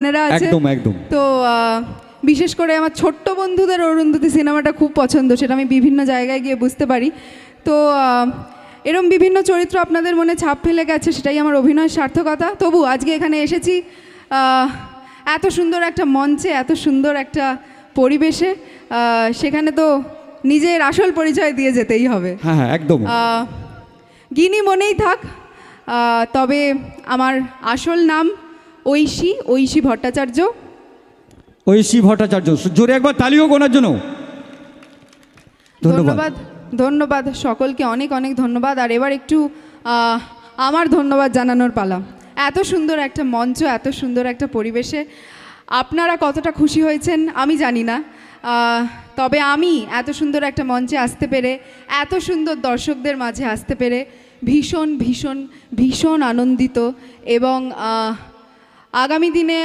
পার্টনাররা আছে। একদম একদম। তো বিশেষ করে আমার ছোট্ট বন্ধুদের অরুন্ধতী সিনেমাটা খুব পছন্দ, সেটা আমি বিভিন্ন জায়গায় গিয়ে বুঝতে পারি। তো এরম বিভিন্ন চরিত্র আপনাদের মনে ছাপ ফেলে গেছে, সেটাই আমার অভিনয়ের সার্থকতা। তবু আজকে এখানে এসেছি এত সুন্দর একটা মঞ্চে, এত সুন্দর একটা পরিবেশে, সেখানে তো নিজের আসল পরিচয় দিয়ে যেতেই হবে। হ্যাঁ হ্যাঁ একদম। গিনি মনেই থাক, তবে আমার আসল নাম ঐশী ভট্টাচার্য। ঐশী ভট্টাচার্য, জোরে একবার তালিও গোনার জন্য। ধন্যবাদ ধন্যবাদ সকলকে, অনেক অনেক ধন্যবাদ। আর এবার একটু আমার ধন্যবাদ জানানোর পালা। এত সুন্দর একটা মঞ্চ, এত সুন্দর একটা পরিবেশে আপনারা কতটা খুশি হয়েছেন আমি জানি না, তবে আমি এত সুন্দর একটা মঞ্চে আসতে পেরে, এত সুন্দর দর্শকদের মাঝে আসতে পেরে ভীষণ ভীষণ ভীষণ আনন্দিত। এবং আগামী দিনে